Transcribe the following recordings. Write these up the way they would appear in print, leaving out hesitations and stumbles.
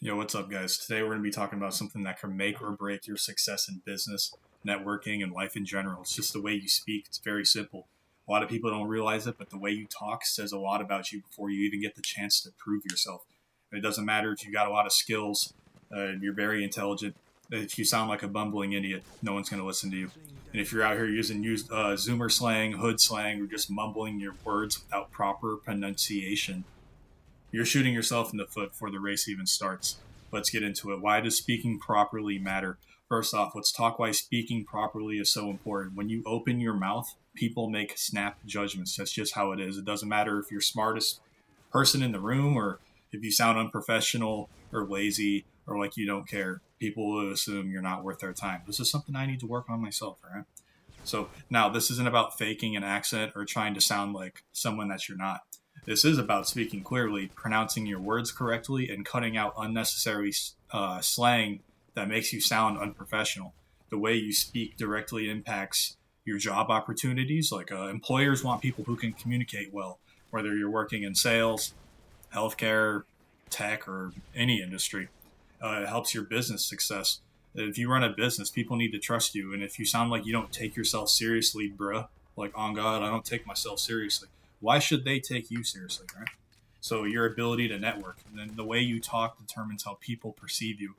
Yo, what's up, guys? Today we're going to be talking about something that can make or break your success in business, networking, and life in general. It's just the way you speak. It's very simple. A lot of people don't realize it, but the way you talk says a lot about you before you even get the chance to prove yourself. And it doesn't matter if you got a lot of skills, you're very intelligent. If you sound like a bumbling idiot, no one's going to listen to you. And if you're out here using Zoomer slang, hood slang, or just mumbling your words without proper pronunciation, you're shooting yourself in the foot before the race even starts. Let's get into it. Why does speaking properly matter? First off, let's talk why speaking properly is so important. When you open your mouth, people make snap judgments. That's just how it is. It doesn't matter if you're smartest person in the room or if you sound unprofessional or lazy or like you don't care. People will assume you're not worth their time. This is something I need to work on myself, right? So now this isn't about faking an accent or trying to sound like someone that you're not. This is about speaking clearly, pronouncing your words correctly, and cutting out unnecessary slang that makes you sound unprofessional. The way you speak directly impacts your job opportunities. Like employers want people who can communicate well, whether you're working in sales, healthcare, tech, or any industry. It helps your business success. If you run a business, people need to trust you. And if you sound like you don't take yourself seriously, bruh, like on God, I don't take myself seriously. Why should they take you seriously, right? So your ability to network and then the way you talk determines how people perceive you.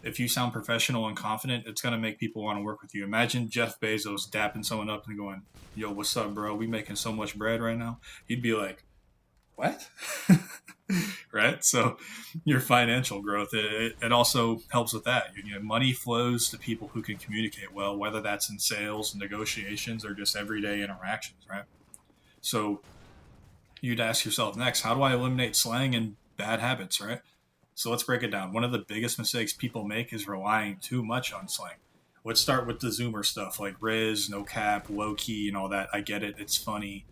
If you sound professional and confident, it's going to make people want to work with you. Imagine Jeff Bezos dapping someone up and going, yo, what's up, bro? We making so much bread right now. He'd be like, what? Right? So your financial growth, it also helps with that. Money flows to people who can communicate well, whether that's in sales, negotiations, or just everyday interactions, right? So you'd ask yourself next, how do I eliminate slang and bad habits, right? So let's break it down. One of the biggest mistakes people make is relying too much on slang. Let's start with the Zoomer stuff like Riz, no cap, low key, and all that. I get it. It's funny.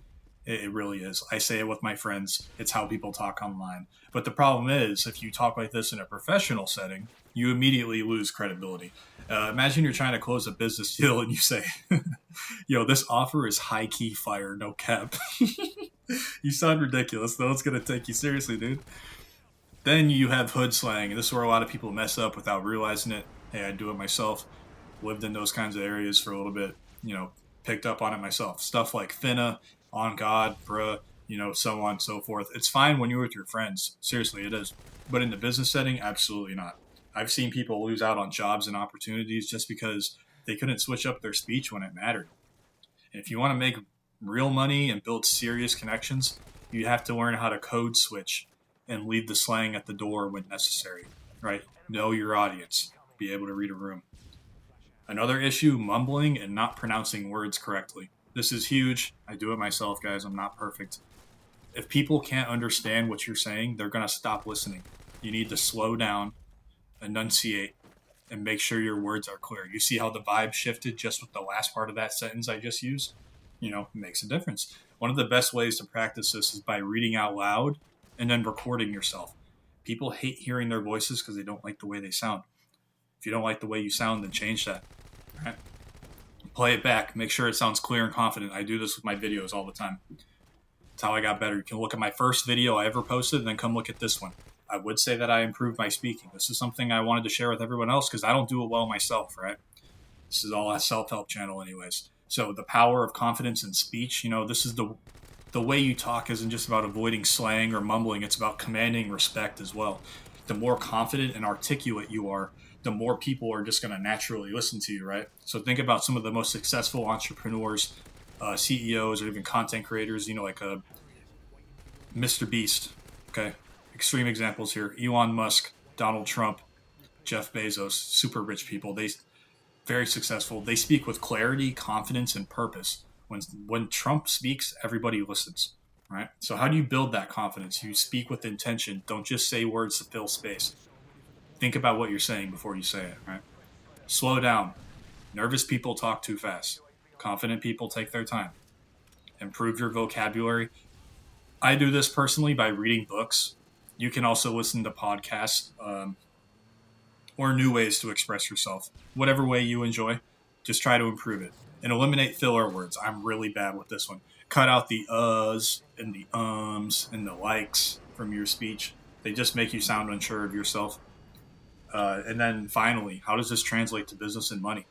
It really is. I say it with my friends. It's how people talk online. But the problem is, if you talk like this in a professional setting, you immediately lose credibility. Imagine you're trying to close a business deal and you say, yo, this offer is high key fire, no cap. You sound ridiculous. No one's going to take you seriously, dude. Then you have hood slang. This is where a lot of people mess up without realizing it. Hey, I do it myself. Lived in those kinds of areas for a little bit, picked up on it myself. Stuff like finna, on God, bruh, so on and so forth. It's fine when you're with your friends. Seriously, it is. But in the business setting, absolutely not. I've seen people lose out on jobs and opportunities just because they couldn't switch up their speech when it mattered. And if you want to make real money and build serious connections, you have to learn how to code switch and leave the slang at the door when necessary, right? Know your audience, be able to read a room. Another issue, mumbling and not pronouncing words correctly. This is huge. I do it myself, guys. I'm not perfect. If people can't understand what you're saying, they're going to stop listening. You need to slow down, enunciate, and make sure your words are clear. You see how the vibe shifted just with the last part of that sentence I just used? It makes a difference. One of the best ways to practice this is by reading out loud and then recording yourself. People hate hearing their voices because they don't like the way they sound. If you don't like the way you sound, then change that. Right? Play it back. Make sure it sounds clear and confident. I do this with my videos all the time. It's how I got better. You can look at my first video I ever posted and then come look at this one. I would say that I improved my speaking. This is something I wanted to share with everyone else because I don't do it well myself, right? This is all a self-help channel anyways. So the power of confidence in speech, this is the way you talk isn't just about avoiding slang or mumbling. It's about commanding respect as well. The more confident and articulate you are, the more people are just going to naturally listen to you, right? So think about some of the most successful entrepreneurs, CEOs, or even content creators, like Mr. Beast, okay? Extreme examples here. Elon Musk, Donald Trump, Jeff Bezos, super rich people. They very successful. They speak with clarity, confidence, and purpose. When Trump speaks, everybody listens, right? So how do you build that confidence? You speak with intention. Don't just say words to fill space. Think about what you're saying before you say it, right? Slow down. Nervous people talk too fast. Confident people take their time. Improve your vocabulary. I do this personally by reading books. You can also listen to podcasts or new ways to express yourself. Whatever way you enjoy, just try to improve it. And eliminate filler words. I'm really bad with this one. Cut out the uhs and the ums and the likes from your speech. They just make you sound unsure of yourself. And then finally, how does this translate to business and money?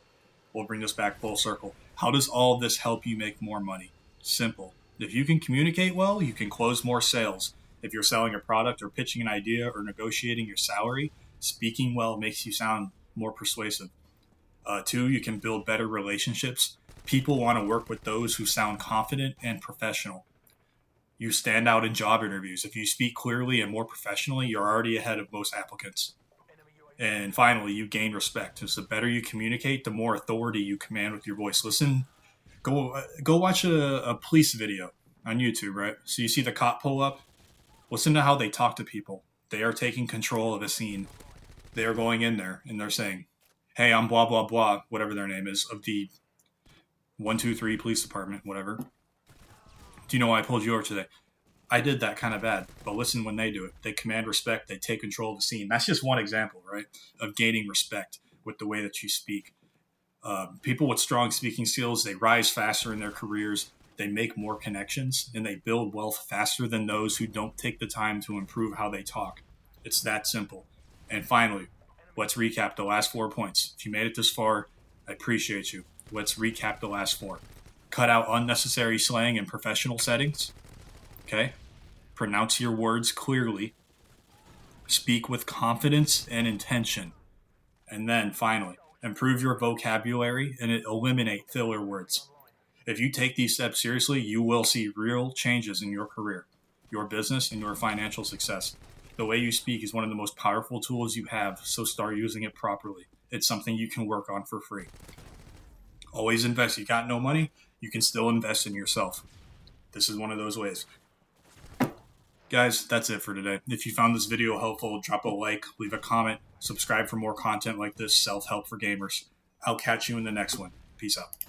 We'll bring this back full circle. How does all of this help you make more money? Simple. If you can communicate well, you can close more sales. If you're selling a product or pitching an idea or negotiating your salary, speaking well makes you sound more persuasive. Two, you can build better relationships. People want to work with those who sound confident and professional. You stand out in job interviews. If you speak clearly and more professionally, you're already ahead of most applicants. And finally, you gain respect. Because the better you communicate, the more authority you command with your voice. Go watch a police video on YouTube, right? So you see the cop pull up. Listen to how they talk to people. They are taking control of a scene. They are going in there and they're saying, "Hey, I'm blah blah blah, whatever their name is, of the 123 police department, whatever. Do you know why I pulled you over today? I did that kind of bad." But listen when they do it. They command respect. They take control of the scene. That's just one example, right, of gaining respect with the way that you speak. People with strong speaking skills, they rise faster in their careers. They make more connections and they build wealth faster than those who don't take the time to improve how they talk. It's that simple. And finally, let's recap the last 4 points. If you made it this far, I appreciate you. Let's recap the last 4. Cut out unnecessary slang in professional settings. Okay? Pronounce your words clearly. Speak with confidence and intention. And then finally, improve your vocabulary and eliminate filler words. If you take these steps seriously, you will see real changes in your career, your business, and your financial success. The way you speak is one of the most powerful tools you have, so start using it properly. It's something you can work on for free. Always invest. You got no money, you can still invest in yourself. This is one of those ways. Guys, that's it for today. If you found this video helpful, drop a like, leave a comment, subscribe for more content like this, self-help for gamers. I'll catch you in the next one. Peace out.